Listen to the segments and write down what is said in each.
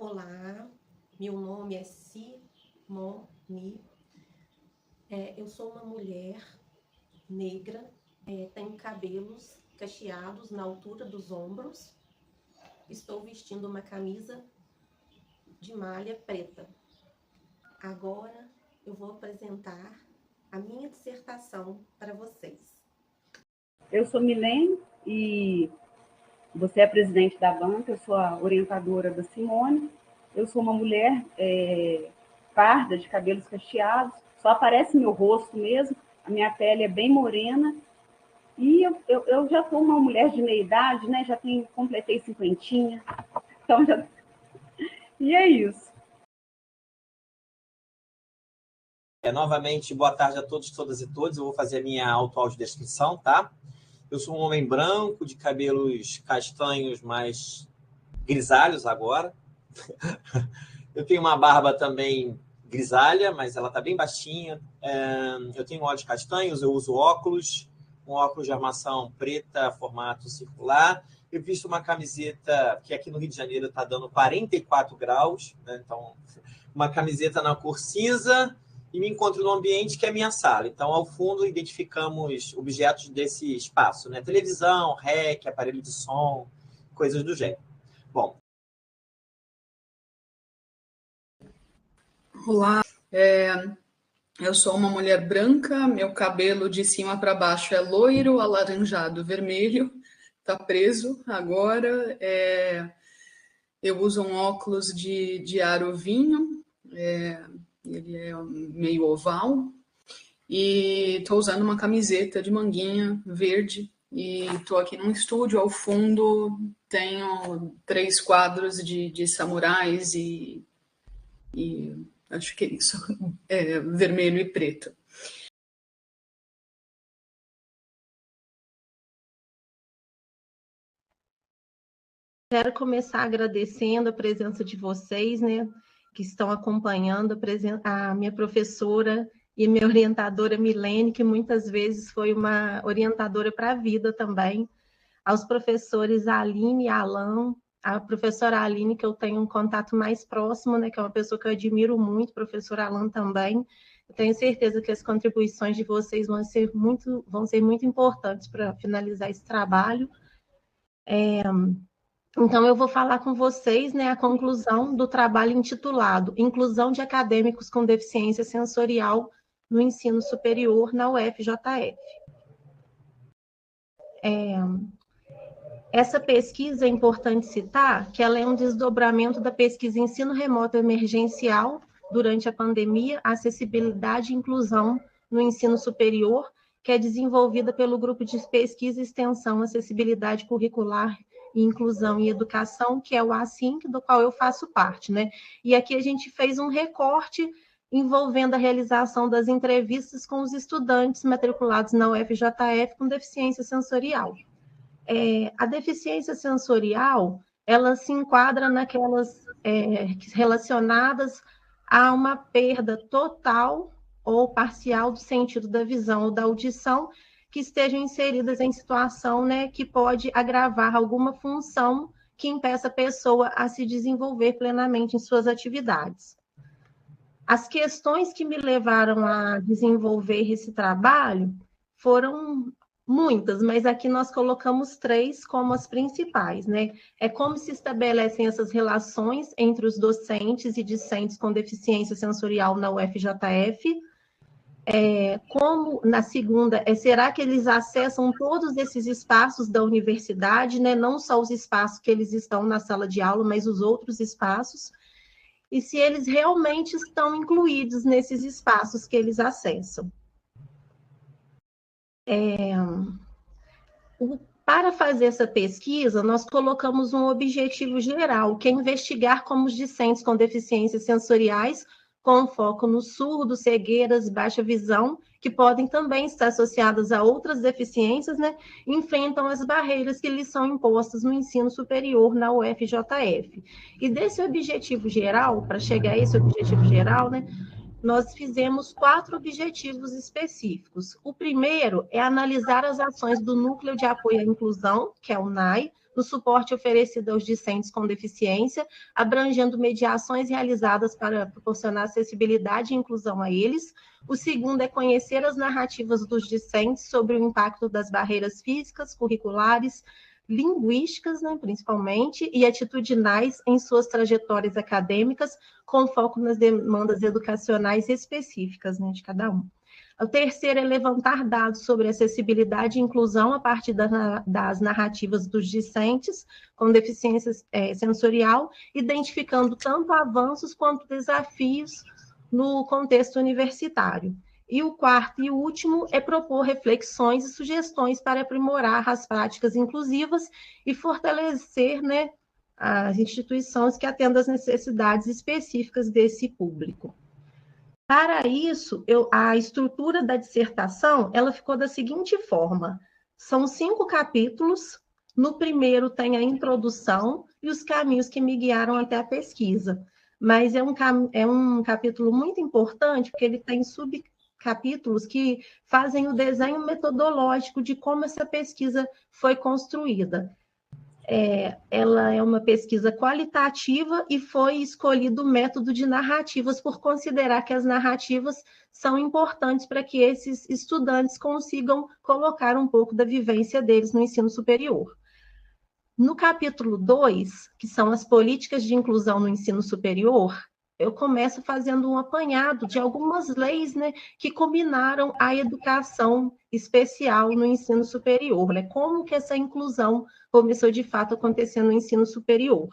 Olá, meu nome é Simone. Eu sou uma mulher negra, tenho cabelos cacheados na altura dos ombros, estou vestindo uma camisa de malha preta. Agora eu vou apresentar a minha dissertação para vocês. Eu sou Milene e você é a presidente da banca, eu sou a orientadora da Simone. Eu sou uma mulher parda, de cabelos cacheados, só aparece meu rosto mesmo, a minha pele é bem morena. E eu já sou uma mulher de meia idade, né? Completei 50, então já... E é isso. Novamente, boa tarde a todos, todas e todos. Eu vou fazer a minha audiodescrição, tá? Eu sou um homem branco, de cabelos castanhos, mais grisalhos agora. Eu tenho uma barba também grisalha, mas ela está bem baixinha. Eu tenho olhos castanhos, eu uso óculos, um óculos de armação preta, formato circular. Eu visto uma camiseta que aqui no Rio de Janeiro está dando 44 graus, né? Então, uma camiseta na cor cinza, e me encontro no ambiente que é a minha sala. Então, ao fundo, identificamos objetos desse espaço, né? Televisão, REC, aparelho de som, coisas do gênero. Bom. Olá, eu sou uma mulher branca, meu cabelo de cima para baixo é loiro, alaranjado, vermelho, tá preso agora. Eu uso um óculos de aro vinho, ele é meio oval, e estou usando uma camiseta de manguinha verde, e estou aqui num estúdio. Ao fundo tenho 3 quadros de samurais e acho que é isso, vermelho e preto. Quero começar agradecendo a presença de vocês, né, que estão acompanhando a minha professora e minha orientadora Milene, que muitas vezes foi uma orientadora para a vida também, aos professores Aline e Alan, a professora Aline, que eu tenho um contato mais próximo, né, que é uma pessoa que eu admiro muito, professor Alan também. Eu tenho certeza que as contribuições de vocês vão ser muito importantes para finalizar esse trabalho. Então, eu vou falar com vocês, né, a conclusão do trabalho intitulado Inclusão de Acadêmicos com Deficiência Sensorial no Ensino Superior na UFJF. Essa pesquisa é importante citar que ela é um desdobramento da pesquisa Ensino Remoto Emergencial durante a pandemia, Acessibilidade e Inclusão no Ensino Superior, que é desenvolvida pelo Grupo de Pesquisa e Extensão, Acessibilidade Curricular e Inclusão e Educação, que é o ASINC, do qual eu faço parte, né? E aqui a gente fez um recorte envolvendo a realização das entrevistas com os estudantes matriculados na UFJF com deficiência sensorial. A deficiência sensorial, ela se enquadra naquelas relacionadas a uma perda total ou parcial do sentido da visão ou da audição, que estejam inseridas em situação, né, que pode agravar alguma função que impeça a pessoa a se desenvolver plenamente em suas atividades. As questões que me levaram a desenvolver esse trabalho foram muitas, mas aqui nós colocamos 3 como as principais, né? É como se estabelecem essas relações entre os docentes e discentes com deficiência sensorial na UFJF. Como, na segunda, será que eles acessam todos esses espaços da universidade, né? Não só os espaços que eles estão na sala de aula, mas os outros espaços, e se eles realmente estão incluídos nesses espaços que eles acessam. Para fazer essa pesquisa, nós colocamos um objetivo geral, que é investigar como os discentes com deficiências sensoriais, com foco no surdo, cegueiras, baixa visão, que podem também estar associadas a outras deficiências, né, enfrentam as barreiras que lhes são impostas no ensino superior na UFJF. E desse objetivo geral, para chegar a esse objetivo geral, né, nós fizemos 4 objetivos específicos. O primeiro é analisar as ações do Núcleo de Apoio à Inclusão, que é o NAI, no suporte oferecido aos discentes com deficiência, abrangendo mediações realizadas para proporcionar acessibilidade e inclusão a eles. O segundo é conhecer as narrativas dos discentes sobre o impacto das barreiras físicas, curriculares, linguísticas, né, principalmente, e atitudinais em suas trajetórias acadêmicas, com foco nas demandas educacionais específicas, né, de cada um. O terceiro é levantar dados sobre acessibilidade e inclusão a partir das narrativas dos discentes com deficiência sensorial, identificando tanto avanços quanto desafios no contexto universitário. E o quarto e último é propor reflexões e sugestões para aprimorar as práticas inclusivas e fortalecer, né, as instituições que atendam às necessidades específicas desse público. Para isso, a estrutura da dissertação, ela ficou da seguinte forma: são 5 capítulos. No primeiro tem a introdução e os caminhos que me guiaram até a pesquisa. Mas é um capítulo muito importante, porque ele tem subcapítulos que fazem o desenho metodológico de como essa pesquisa foi construída. Ela é uma pesquisa qualitativa e foi escolhido o método de narrativas por considerar que as narrativas são importantes para que esses estudantes consigam colocar um pouco da vivência deles no ensino superior. No capítulo 2, que são as políticas de inclusão no ensino superior, eu começo fazendo um apanhado de algumas leis, né, que combinaram a educação especial no ensino superior, né? Como que essa inclusão começou de fato a acontecer no ensino superior.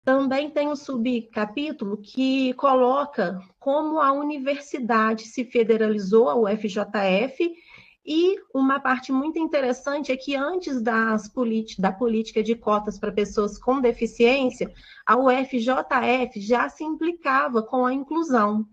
Também tem um subcapítulo que coloca como a universidade se federalizou, a UFJF, e uma parte muito interessante é que antes da política de cotas para pessoas com deficiência, a UFJF já se implicava com a inclusão,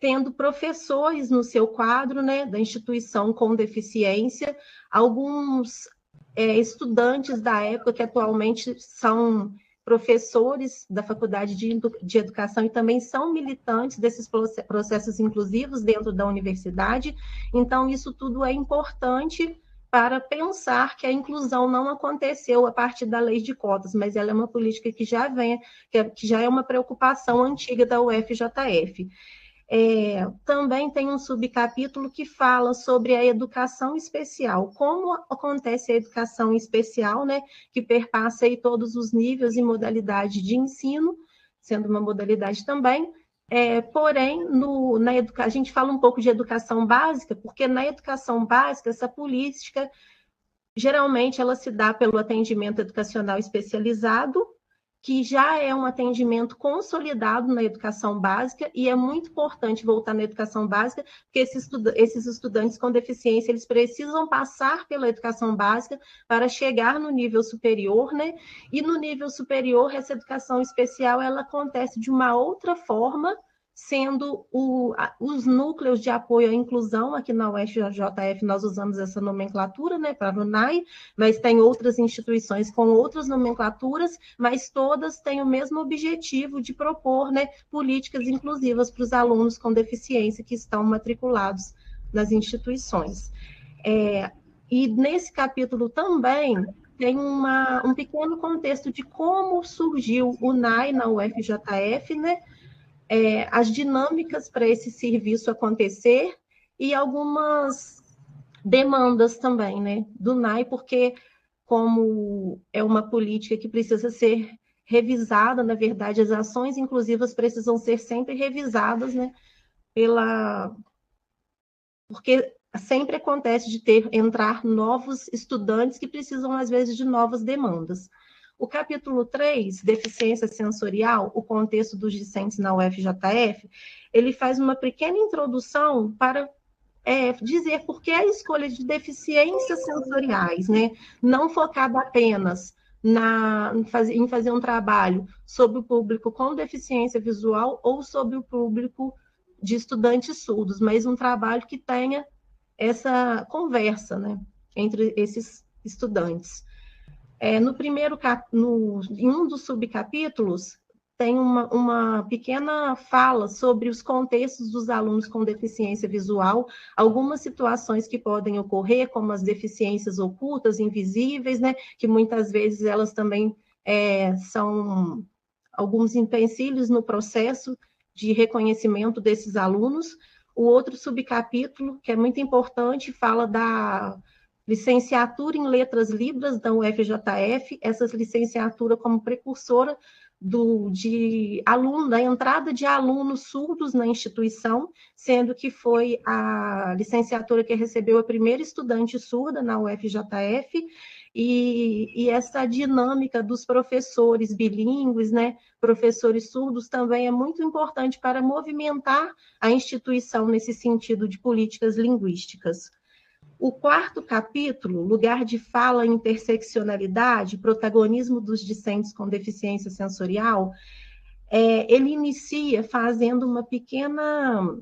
tendo professores no seu quadro, né, da instituição com deficiência, alguns estudantes da época que atualmente são professores da Faculdade de Educação e também são militantes desses processos inclusivos dentro da universidade. Então, isso tudo é importante para pensar que a inclusão não aconteceu a partir da lei de cotas, mas ela é uma política que já é uma preocupação antiga da UFJF. Também tem um subcapítulo que fala sobre a educação especial, como acontece a educação especial, né, que perpassa aí todos os níveis e modalidades de ensino, sendo uma modalidade também, porém, a gente fala um pouco de educação básica, porque na educação básica, essa política, geralmente, ela se dá pelo atendimento educacional especializado, que já é um atendimento consolidado na educação básica, e é muito importante voltar na educação básica, porque esses estudantes com deficiência, eles precisam passar pela educação básica para chegar no nível superior, né? E no nível superior, essa educação especial, ela acontece de uma outra forma, sendo os núcleos de apoio à inclusão, aqui na UFJF nós usamos essa nomenclatura, né, para a UNAI, mas tem outras instituições com outras nomenclaturas, mas todas têm o mesmo objetivo de propor, né, políticas inclusivas para os alunos com deficiência que estão matriculados nas instituições. E nesse capítulo também tem um pequeno contexto de como surgiu o NAI na UFJF, né, as dinâmicas para esse serviço acontecer e algumas demandas também, né, do NAI, porque como é uma política que precisa ser revisada, na verdade, as ações inclusivas precisam ser sempre revisadas, né, porque sempre acontece de entrar novos estudantes que precisam, às vezes, de novas demandas. O capítulo 3, deficiência sensorial, o contexto dos discentes na UFJF, ele faz uma pequena introdução para dizer por que a escolha de deficiências sensoriais, né? Não focada apenas em fazer um trabalho sobre o público com deficiência visual ou sobre o público de estudantes surdos, mas um trabalho que tenha essa conversa, né, entre esses estudantes. Em um dos subcapítulos, tem uma pequena fala sobre os contextos dos alunos com deficiência visual, algumas situações que podem ocorrer, como as deficiências ocultas, invisíveis, né, que muitas vezes elas também são alguns empecilhos no processo de reconhecimento desses alunos. O outro subcapítulo, que é muito importante, fala da licenciatura em Letras Libras da UFJF, essa licenciatura como precursora da entrada de alunos surdos na instituição, sendo que foi a licenciatura que recebeu a primeira estudante surda na UFJF, e essa dinâmica dos professores bilíngues, né, professores surdos, também é muito importante para movimentar a instituição nesse sentido de políticas linguísticas. O quarto capítulo, Lugar de Fala e Interseccionalidade, Protagonismo dos Discentes com Deficiência Sensorial, ele inicia fazendo uma pequena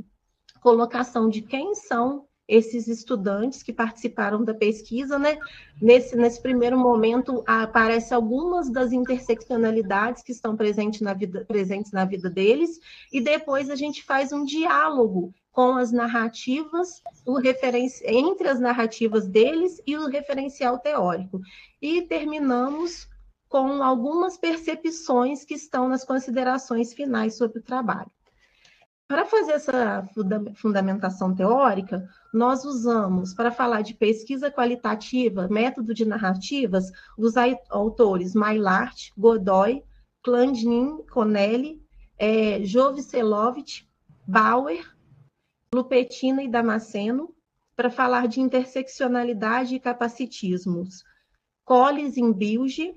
colocação de quem são esses estudantes que participaram da pesquisa, né? Nesse primeiro momento, aparecem algumas das interseccionalidades que estão presentes na vida deles, e depois a gente faz um diálogo com as narrativas, entre as narrativas deles e o referencial teórico. E terminamos com algumas percepções que estão nas considerações finais sobre o trabalho. Para fazer essa fundamentação teórica, nós usamos, para falar de pesquisa qualitativa, método de narrativas, os autores Maillart, Godoy, Klandnin, Connelly, Jovicelovich, Bauer, Lupetina e Damasceno. Para falar de interseccionalidade e capacitismos, Colles e Bilge,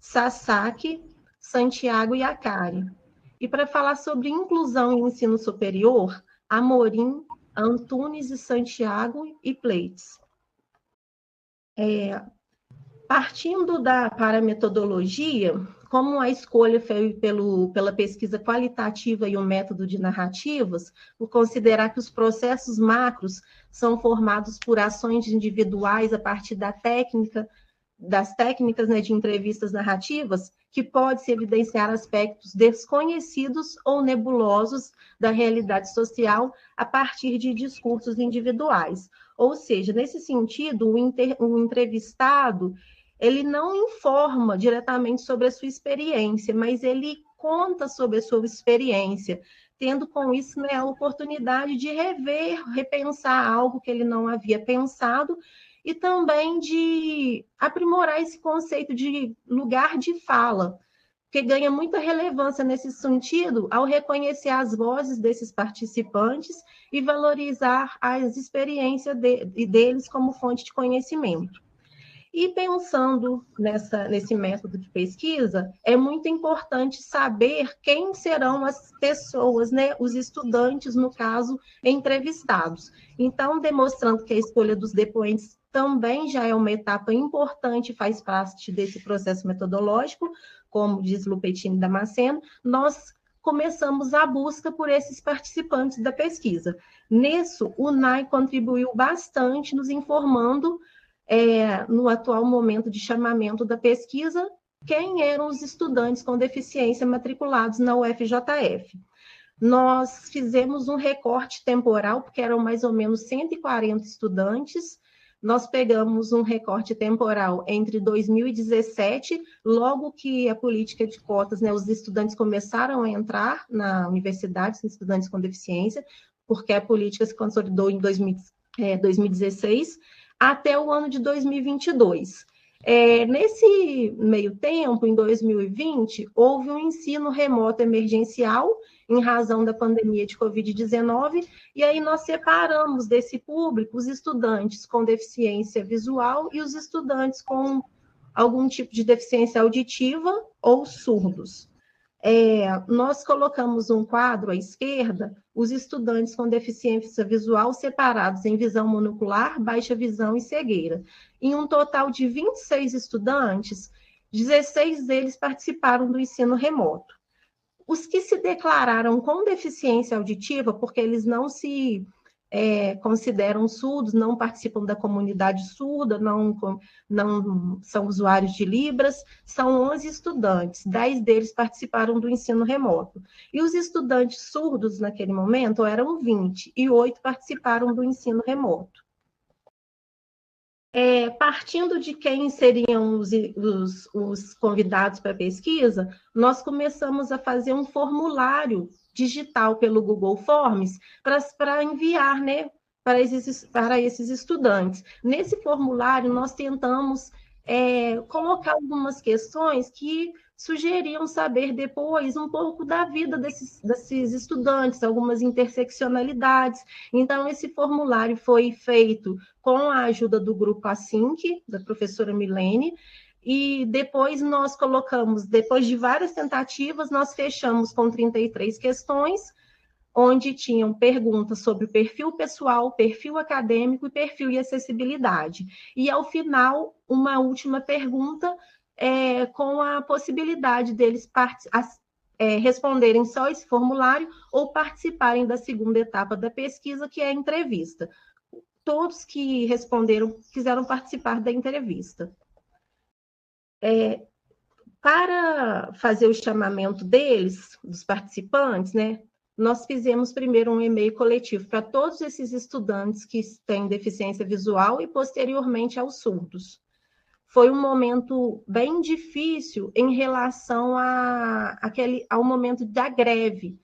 Sasaki, Santiago e Acari. E para falar sobre inclusão em ensino superior, Amorim, Antunes e Santiago e Pleitz. Partindo para a metodologia, como a escolha foi pela pesquisa qualitativa e o método de narrativas, por considerar que os processos macros são formados por ações individuais a partir das técnicas, né, de entrevistas narrativas, que pode-se evidenciar aspectos desconhecidos ou nebulosos da realidade social a partir de discursos individuais. Ou seja, nesse sentido, o entrevistado, ele não informa diretamente sobre a sua experiência, mas ele conta sobre a sua experiência, tendo com isso, né, a oportunidade de repensar algo que ele não havia pensado, e também de aprimorar esse conceito de lugar de fala, que ganha muita relevância nesse sentido ao reconhecer as vozes desses participantes e valorizar as experiências deles como fonte de conhecimento. E pensando nesse método de pesquisa, é muito importante saber quem serão as pessoas, né, os estudantes, no caso, entrevistados. Então, demonstrando que a escolha dos depoentes também já é uma etapa importante, faz parte desse processo metodológico, como diz Lupetina e Damasceno, nós começamos a busca por esses participantes da pesquisa. Nisso, o NAI contribuiu bastante, nos informando, no atual momento de chamamento da pesquisa, quem eram os estudantes com deficiência matriculados na UFJF. Nós fizemos um recorte temporal, porque eram mais ou menos 140 estudantes. Nós pegamos um recorte temporal entre 2017, logo que a política de cotas, né, os estudantes começaram a entrar na universidade, os estudantes com deficiência, porque a política se consolidou em 2016, até o ano de 2022. Nesse meio tempo, em 2020, houve um ensino remoto emergencial em razão da pandemia de Covid-19, e aí nós separamos desse público os estudantes com deficiência visual e os estudantes com algum tipo de deficiência auditiva ou surdos. Nós colocamos um quadro à esquerda, os estudantes com deficiência visual separados em visão monocular, baixa visão e cegueira. Em um total de 26 estudantes, 16 deles participaram do ensino remoto. Os que se declararam com deficiência auditiva, porque eles não se consideram surdos, não participam da comunidade surda, não são usuários de Libras. São 11 estudantes, 10 deles participaram do ensino remoto. E os estudantes surdos, naquele momento, eram 20, e 8 participaram do ensino remoto. Partindo de quem seriam os convidados para a pesquisa, nós começamos a fazer um formulário digital pelo Google Forms para enviar, né, para esses estudantes. Nesse formulário, nós tentamos colocar algumas questões que sugeriam saber depois um pouco da vida desses estudantes, algumas interseccionalidades. Então, esse formulário foi feito com a ajuda do grupo Async, da professora Milene, e depois nós colocamos, depois de várias tentativas, nós fechamos com 33 questões, onde tinham perguntas sobre o perfil pessoal, perfil acadêmico e perfil e acessibilidade. E, ao final, uma última pergunta com a possibilidade deles responderem só esse formulário ou participarem da segunda etapa da pesquisa, que é a entrevista. Todos que responderam quiseram participar da entrevista. Para fazer o chamamento deles, dos participantes, né, nós fizemos primeiro um e-mail coletivo para todos esses estudantes que têm deficiência visual e, posteriormente, aos surdos. Foi um momento bem difícil em relação ao momento da greve.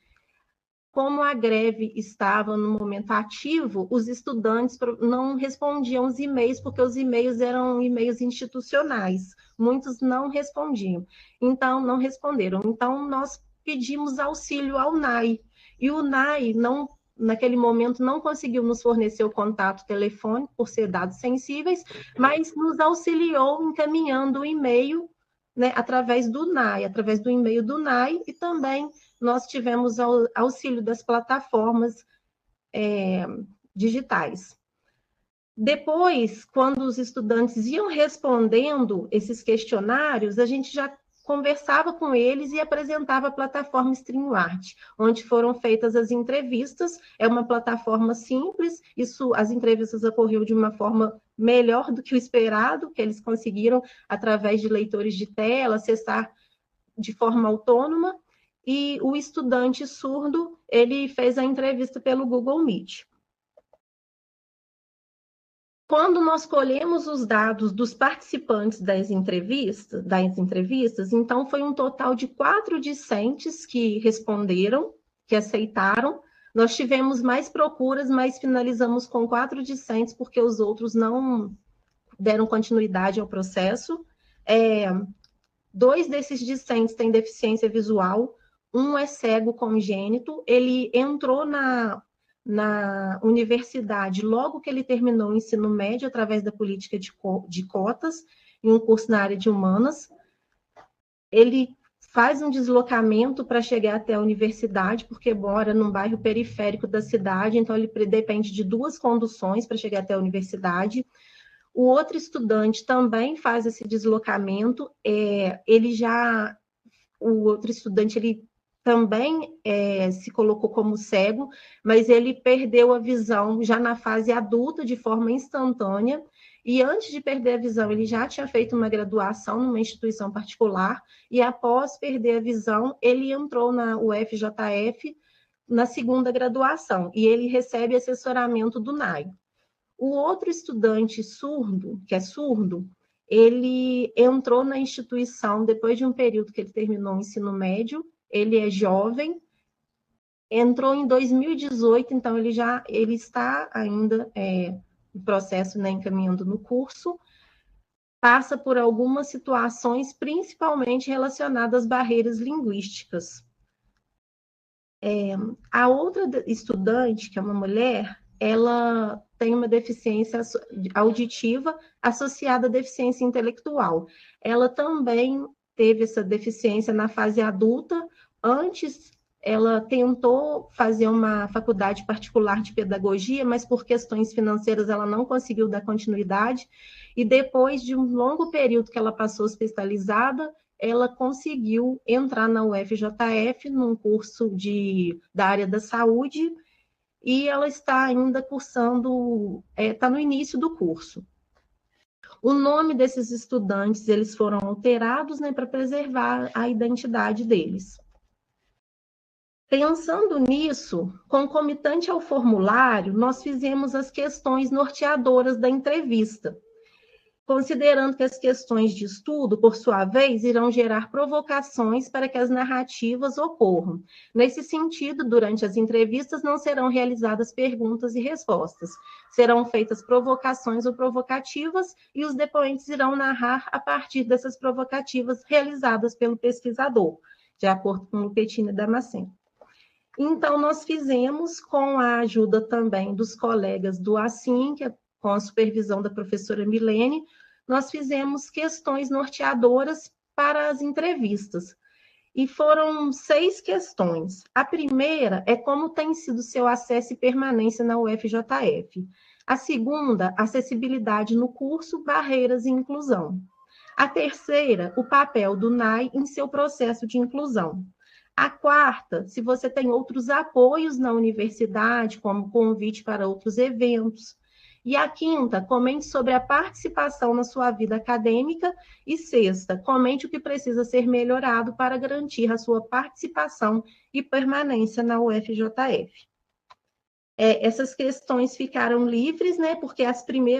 Como a greve estava no momento ativo, os estudantes não respondiam os e-mails, porque os e-mails eram e-mails institucionais. Muitos não respondiam. Então, não responderam. Então, nós pedimos auxílio ao NAI. E o NAI, naquele momento, não conseguiu nos fornecer o contato telefônico, por ser dados sensíveis, mas nos auxiliou encaminhando o e-mail, né, através do NAI, através do e-mail do NAI, e também nós tivemos auxílio das plataformas digitais. Depois, quando os estudantes iam respondendo esses questionários, a gente já conversava com eles e apresentava a plataforma StreamYard, onde foram feitas as entrevistas. É uma plataforma simples, as entrevistas ocorreram de uma forma melhor do que o esperado, que eles conseguiram, através de leitores de tela, acessar de forma autônoma, e o estudante surdo, ele fez a entrevista pelo Google Meet. Quando nós colhemos os dados dos participantes das entrevistas, então foi um total de 4 discentes que responderam, que aceitaram. Nós tivemos mais procuras, mas finalizamos com 4 discentes, porque os outros não deram continuidade ao processo. 2 desses discentes têm deficiência visual, um é cego congênito, ele entrou na universidade logo que ele terminou o ensino médio, através da política de cotas, em um curso na área de humanas. Ele faz um deslocamento para chegar até a universidade, porque mora num bairro periférico da cidade, então ele depende de 2 conduções para chegar até a universidade. O outro estudante também faz esse deslocamento, o outro estudante, ele também se colocou como cego, mas ele perdeu a visão já na fase adulta, de forma instantânea, e antes de perder a visão, ele já tinha feito uma graduação numa instituição particular, e após perder a visão, ele entrou na UFJF na segunda graduação, e ele recebe assessoramento do NAI. O outro estudante surdo, que é surdo, ele entrou na instituição depois de um período que ele terminou o ensino médio. Ele é jovem, entrou em 2018, então ele está ainda no processo, né, encaminhando no curso, passa por algumas situações, principalmente relacionadas às barreiras linguísticas. A outra estudante, que é uma mulher, ela tem uma deficiência auditiva associada à deficiência intelectual. Ela também teve essa deficiência na fase adulta. Antes, ela tentou fazer uma faculdade particular de pedagogia, mas por questões financeiras ela não conseguiu dar continuidade. E depois de um longo período que ela passou hospitalizada, ela conseguiu entrar na UFJF, num curso da área da saúde, e ela está ainda cursando, está no início do curso. O nome desses estudantes, eles foram alterados, né, para preservar a identidade deles. Pensando nisso, concomitante ao formulário, nós fizemos as questões norteadoras da entrevista, considerando que as questões de estudo, por sua vez, irão gerar provocações para que as narrativas ocorram. Nesse sentido, durante as entrevistas não serão realizadas perguntas e respostas, serão feitas provocações ou provocativas e os depoentes irão narrar a partir dessas provocativas realizadas pelo pesquisador, de acordo com Lupetina e Damasceno. Então, nós fizemos, com a ajuda também dos colegas do ASSIM, que é com a supervisão da professora Milene, nós fizemos questões norteadoras para as entrevistas. E foram 6 questões. A primeira é como tem sido seu acesso e permanência na UFJF. A segunda, acessibilidade no curso, barreiras e inclusão. A terceira, o papel do NAI em seu processo de inclusão. A quarta, se você tem outros apoios na universidade, como convite para outros eventos. E a quinta, comente sobre a participação na sua vida acadêmica. E sexta, comente o que precisa ser melhorado para garantir a sua participação e permanência na UFJF. Essas questões ficaram livres, né? Porque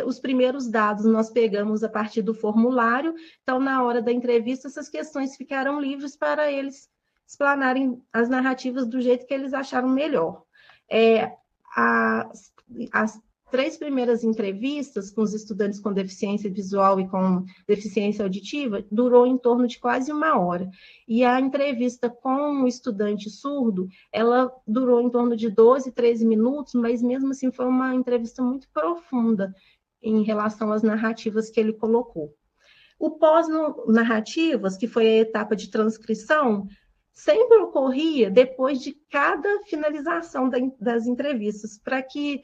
os primeiros dados nós pegamos a partir do formulário. Então, na hora da entrevista, essas questões ficaram livres para eles explanarem as narrativas do jeito que eles acharam melhor. As 3 primeiras entrevistas com os estudantes com deficiência visual e com deficiência auditiva durou em torno de quase 1 hora. E a entrevista com o estudante surdo, ela durou em torno de 12, 13 minutos, mas mesmo assim foi uma entrevista muito profunda em relação às narrativas que ele colocou. O pós-narrativas, que foi a etapa de transcrição, sempre ocorria depois de cada finalização das entrevistas, para que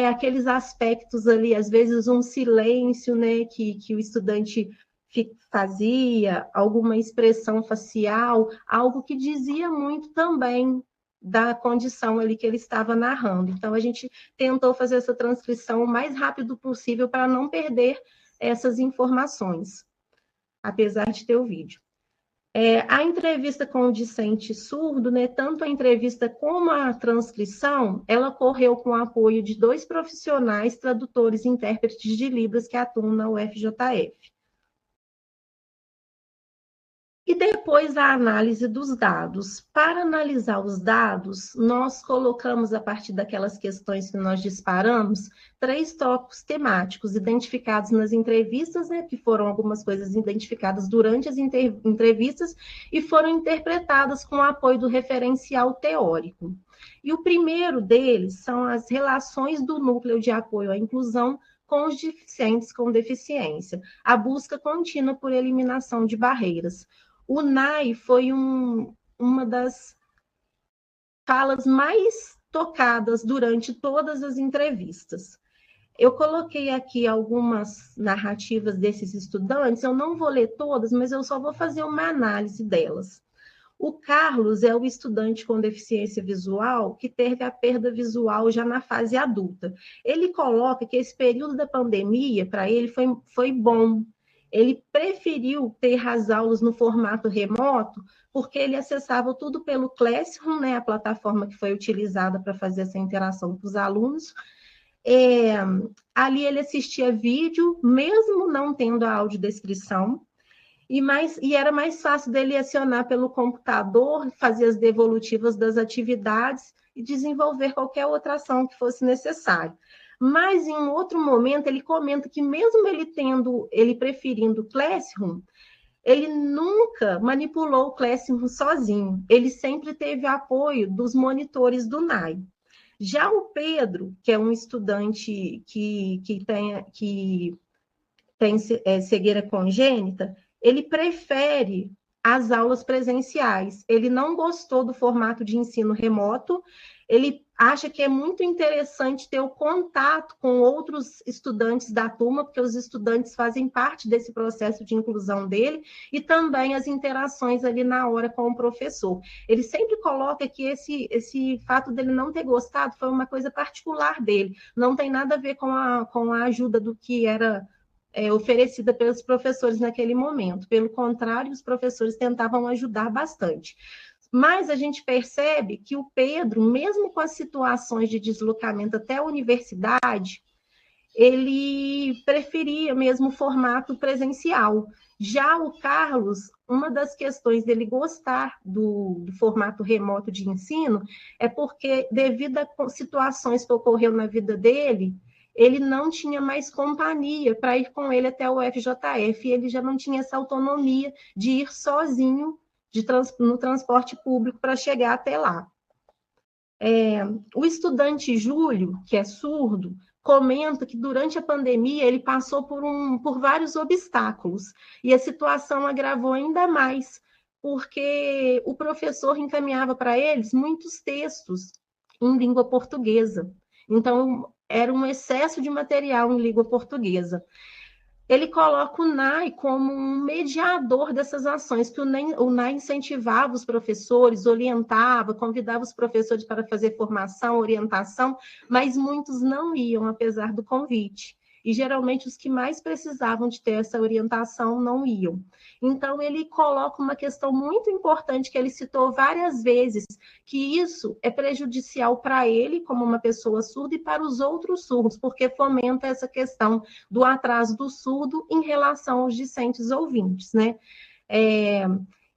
aqueles aspectos ali, às vezes um silêncio, né, que o estudante fazia, alguma expressão facial, algo que dizia muito também da condição ali que ele estava narrando. Então, a gente tentou fazer essa transcrição o mais rápido possível para não perder essas informações, apesar de ter o vídeo. A entrevista com o discente surdo, né, tanto a entrevista como a transcrição, ela ocorreu com o apoio de 2 profissionais, tradutores e intérpretes de Libras que atuam na UFJF. E depois a análise dos dados. Para analisar os dados, nós colocamos, a partir daquelas questões que nós disparamos, 3 tópicos temáticos identificados nas entrevistas, né, que foram algumas coisas identificadas durante as entrevistas e foram interpretadas com o apoio do referencial teórico. E o primeiro deles são as relações do núcleo de apoio à inclusão com os deficientes com deficiência, a busca contínua por eliminação de barreiras. O NAI foi uma das falas mais tocadas durante todas as entrevistas. Eu coloquei aqui algumas narrativas desses estudantes, eu não vou ler todas, mas eu só vou fazer uma análise delas. O Carlos é o estudante com deficiência visual que teve a perda visual já na fase adulta. Ele coloca que esse período da pandemia, para ele, foi bom. Ele preferiu ter as aulas no formato remoto, porque ele acessava tudo pelo Classroom, né, a plataforma que foi utilizada para fazer essa interação com os alunos. Ali ele assistia vídeo, mesmo não tendo a audiodescrição, e era mais fácil dele acionar pelo computador, fazer as devolutivas das atividades e desenvolver qualquer outra ação que fosse necessário. Mas, em outro momento, ele comenta que mesmo ele preferindo o Classroom, ele nunca manipulou o Classroom sozinho. Ele sempre teve apoio dos monitores do NAI. Já o Pedro, que é um estudante que tem cegueira congênita, ele prefere as aulas presenciais. Ele não gostou do formato de ensino remoto, ele acha que é muito interessante ter o contato com outros estudantes da turma, porque os estudantes fazem parte desse processo de inclusão dele, e também as interações ali na hora com o professor. Ele sempre coloca que esse fato dele não ter gostado foi uma coisa particular dele, não tem nada a ver com a ajuda do que era oferecida pelos professores naquele momento. Pelo contrário, os professores tentavam ajudar bastante. Mas a gente percebe que o Pedro, mesmo com as situações de deslocamento até a universidade, ele preferia mesmo o formato presencial. Já o Carlos, uma das questões dele gostar do formato remoto de ensino é porque, devido a situações que ocorreram na vida dele, ele não tinha mais companhia para ir com ele até o FJF, e ele já não tinha essa autonomia de ir sozinho no transporte público para chegar até lá. O estudante Júlio, que é surdo, comenta que durante a pandemia ele passou por vários obstáculos, e a situação agravou ainda mais, porque o professor encaminhava para eles muitos textos em língua portuguesa. Então, era um excesso de material em língua portuguesa. Ele coloca o NAI como um mediador dessas ações, que o NAI incentivava os professores, orientava, convidava os professores para fazer formação, orientação, mas muitos não iam, apesar do convite. E, geralmente, os que mais precisavam de ter essa orientação não iam. Então, ele coloca uma questão muito importante, que ele citou várias vezes, que isso é prejudicial para ele, como uma pessoa surda, e para os outros surdos, porque fomenta essa questão do atraso do surdo em relação aos discentes ouvintes, né?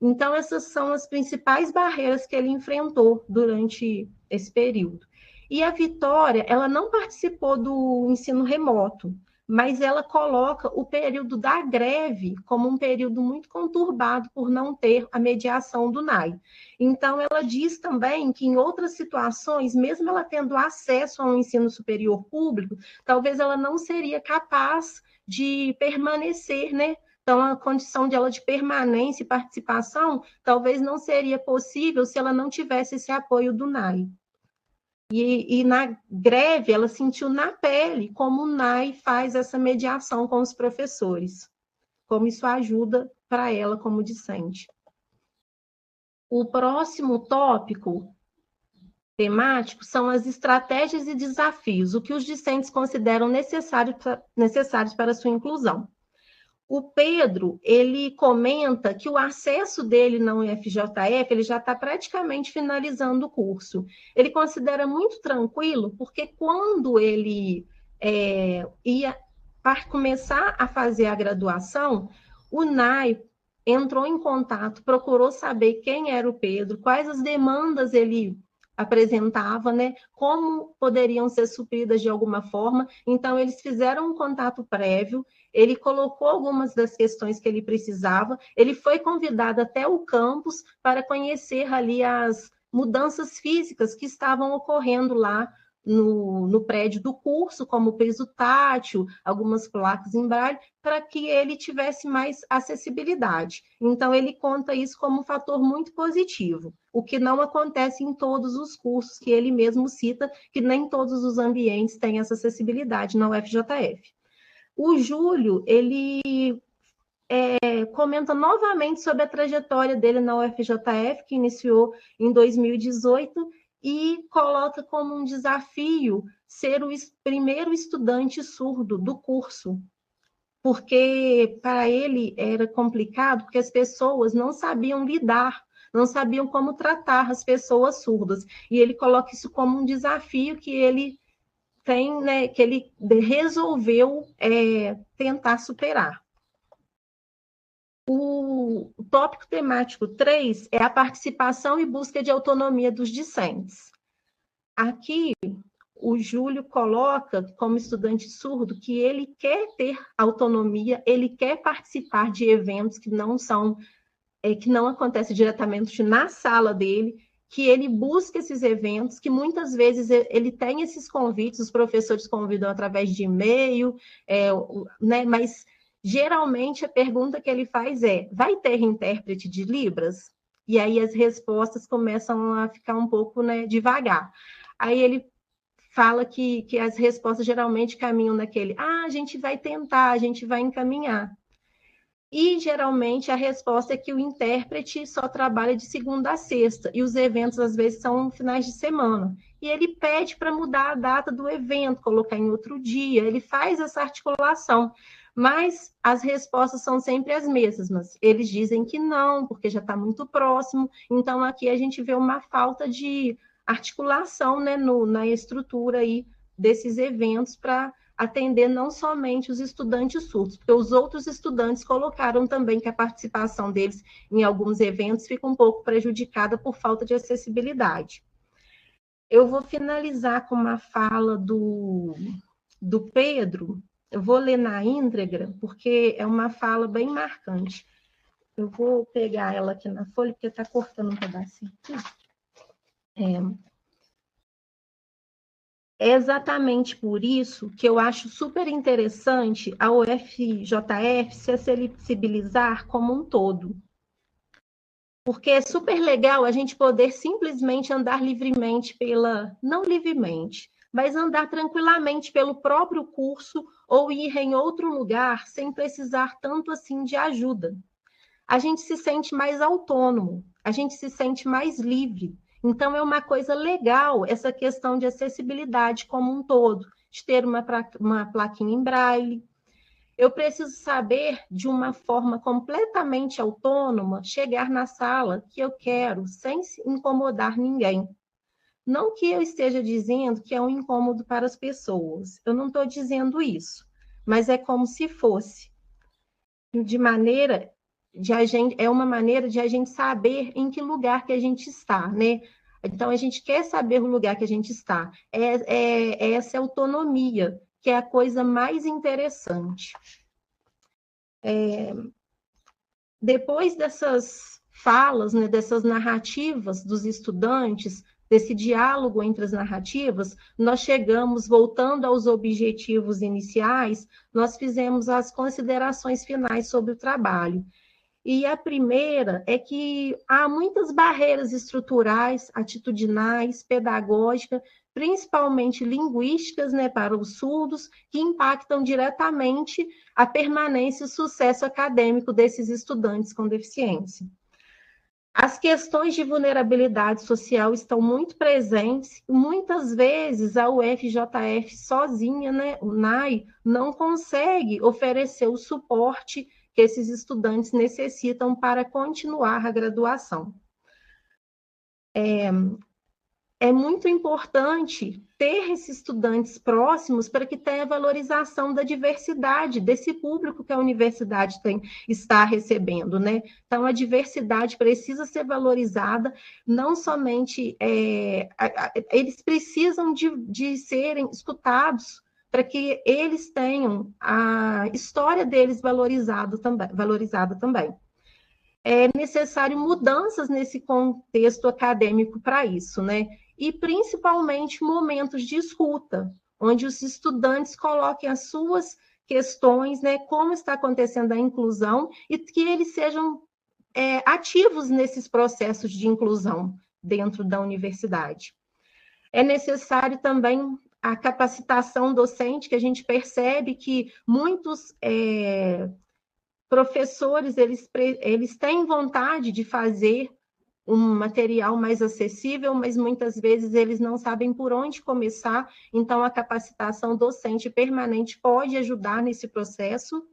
Então, essas são as principais barreiras que ele enfrentou durante esse período. E a Vitória, ela não participou do ensino remoto, mas ela coloca o período da greve como um período muito conturbado por não ter a mediação do NAI. Então, ela diz também que em outras situações, mesmo ela tendo acesso a um ensino superior público, talvez ela não seria capaz de permanecer, né? Então, a condição dela de permanência e participação talvez não seria possível se ela não tivesse esse apoio do NAI. E na greve, ela sentiu na pele como o NAI faz essa mediação com os professores, como isso ajuda para ela como discente. O próximo tópico temático são as estratégias e desafios, o que os discentes consideram necessários para a sua inclusão. O Pedro, ele comenta que o acesso dele na UFJF, ele já está praticamente finalizando o curso. Ele considera muito tranquilo, porque quando ele ia para começar a fazer a graduação, o NAI entrou em contato, procurou saber quem era o Pedro, quais as demandas ele apresentava, né? Como poderiam ser supridas de alguma forma. Então, eles fizeram um contato prévio, ele colocou algumas das questões que ele precisava, ele foi convidado até o campus para conhecer ali as mudanças físicas que estavam ocorrendo lá no prédio do curso, como o piso tátil, algumas placas em braille, para que ele tivesse mais acessibilidade. Então, ele conta isso como um fator muito positivo, o que não acontece em todos os cursos, que ele mesmo cita, que nem todos os ambientes têm essa acessibilidade na UFJF. O Júlio, ele comenta novamente sobre a trajetória dele na UFJF, que iniciou em 2018, e coloca como um desafio ser o primeiro estudante surdo do curso, porque para ele era complicado, porque as pessoas não sabiam lidar, não sabiam como tratar as pessoas surdas, e ele coloca isso como um desafio que ele tem, né, que ele resolveu tentar superar. O tópico temático 3 é a participação e busca de autonomia dos discentes. Aqui, o Júlio coloca, como estudante surdo, que ele quer ter autonomia, ele quer participar de eventos que não acontecem diretamente na sala dele, que ele busca esses eventos, que muitas vezes ele tem esses convites, os professores convidam através de e-mail, né, mas geralmente a pergunta que ele faz é: vai ter intérprete de Libras? E aí as respostas começam a ficar um pouco, né, devagar. Aí ele fala que as respostas geralmente caminham naquele, a gente vai tentar, a gente vai encaminhar. E, geralmente, a resposta é que o intérprete só trabalha de segunda a sexta, e os eventos, às vezes, são finais de semana. E ele pede para mudar a data do evento, colocar em outro dia, ele faz essa articulação. Mas as respostas são sempre as mesmas. Eles dizem que não, porque já está muito próximo. Então, aqui a gente vê uma falta de articulação, né, na estrutura aí desses eventos para atender não somente os estudantes surdos, porque os outros estudantes colocaram também que a participação deles em alguns eventos fica um pouco prejudicada por falta de acessibilidade. Eu vou finalizar com uma fala do Pedro, eu vou ler na íntegra, porque é uma fala bem marcante. Eu vou pegar ela aqui na folha, porque está cortando um pedacinho aqui. É exatamente por isso que eu acho super interessante a UFJF se acessibilizar como um todo. Porque é super legal a gente poder simplesmente andar livremente não livremente, mas andar tranquilamente pelo próprio curso ou ir em outro lugar sem precisar tanto assim de ajuda. A gente se sente mais autônomo, a gente se sente mais livre. Então, é uma coisa legal essa questão de acessibilidade como um todo, de ter uma plaquinha em braille. Eu preciso saber, de uma forma completamente autônoma, chegar na sala que eu quero, sem incomodar ninguém. Não que eu esteja dizendo que é um incômodo para as pessoas, eu não estou dizendo isso, mas é como se fosse. É uma maneira de a gente saber em que lugar que a gente está, né? Então, a gente quer saber o lugar que a gente está. É essa autonomia, que é a coisa mais interessante. Depois dessas falas, né, dessas narrativas dos estudantes, desse diálogo entre as narrativas, nós chegamos, voltando aos objetivos iniciais, nós fizemos as considerações finais sobre o trabalho. E a primeira é que há muitas barreiras estruturais, atitudinais, pedagógicas, principalmente linguísticas, né, para os surdos, que impactam diretamente a permanência e o sucesso acadêmico desses estudantes com deficiência. As questões de vulnerabilidade social estão muito presentes, e muitas vezes a UFJF sozinha, né, o NAI, não consegue oferecer o suporte que esses estudantes necessitam para continuar a graduação. É muito importante ter esses estudantes próximos para que tenha valorização da diversidade desse público que a universidade está recebendo, né? Então, a diversidade precisa ser valorizada, não somente... eles precisam de serem escutados para que eles tenham a história deles valorizada também. É necessário mudanças nesse contexto acadêmico para isso, né? E principalmente momentos de escuta, onde os estudantes coloquem as suas questões, né? Como está acontecendo a inclusão e que eles sejam ativos nesses processos de inclusão dentro da universidade. É necessário também a capacitação docente, que a gente percebe que muitos professores, eles têm vontade de fazer um material mais acessível, mas muitas vezes eles não sabem por onde começar, então a capacitação docente permanente pode ajudar nesse processo.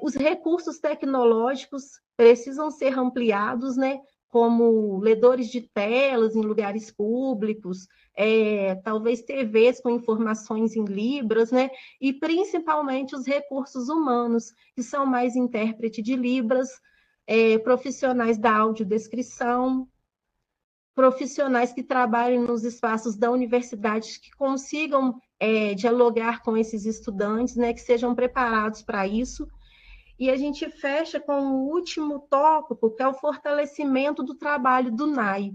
Os recursos tecnológicos precisam ser ampliados, né? Como ledores de telas em lugares públicos, talvez TVs com informações em Libras, né? E principalmente os recursos humanos, que são mais intérprete de Libras, profissionais da audiodescrição, profissionais que trabalhem nos espaços da universidade, que consigam dialogar com esses estudantes, né? Que sejam preparados para isso. E a gente fecha com o último tópico, que é o fortalecimento do trabalho do NAI.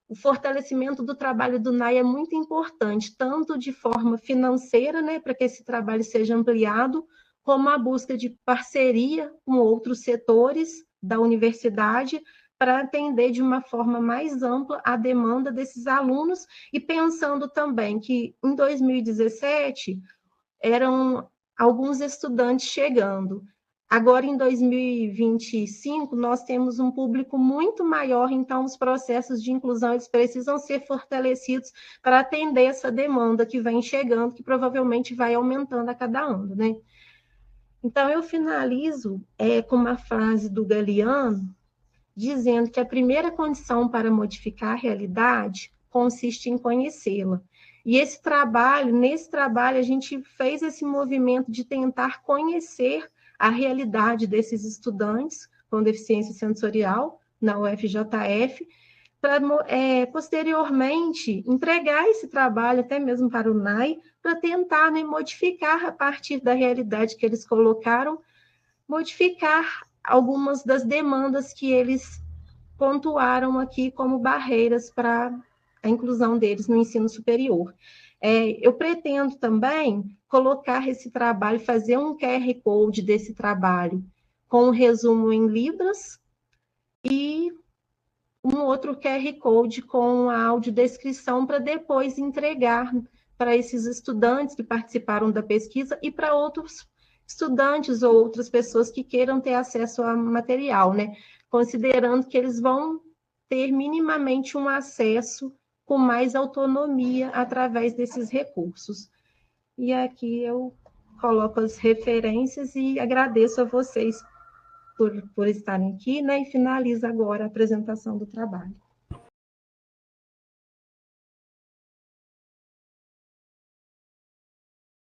O fortalecimento do trabalho do NAI é muito importante, tanto de forma financeira, né, para que esse trabalho seja ampliado, como a busca de parceria com outros setores da universidade, para atender de uma forma mais ampla a demanda desses alunos, e pensando também que em 2017 eram alguns estudantes chegando. Agora, em 2025, nós temos um público muito maior, então os processos de inclusão eles precisam ser fortalecidos para atender essa demanda que vem chegando, que provavelmente vai aumentando a cada ano, né? Então, eu finalizo com uma frase do Galeano, dizendo que a primeira condição para modificar a realidade consiste em conhecê-la. E nesse trabalho, a gente fez esse movimento de tentar conhecer a realidade desses estudantes com deficiência sensorial na UFJF, para posteriormente entregar esse trabalho até mesmo para o NAI, para tentar, né, modificar a partir da realidade que eles colocaram, modificar algumas das demandas que eles pontuaram aqui como barreiras para a inclusão deles no ensino superior. Eu pretendo também colocar esse trabalho, fazer um QR Code desse trabalho, com um resumo em Libras e um outro QR Code com a audiodescrição para depois entregar para esses estudantes que participaram da pesquisa e para outros estudantes ou outras pessoas que queiram ter acesso ao material, né? Considerando que eles vão ter minimamente um acesso com mais autonomia através desses recursos. E aqui eu coloco as referências e agradeço a vocês por estarem aqui, né? E finalizo agora a apresentação do trabalho.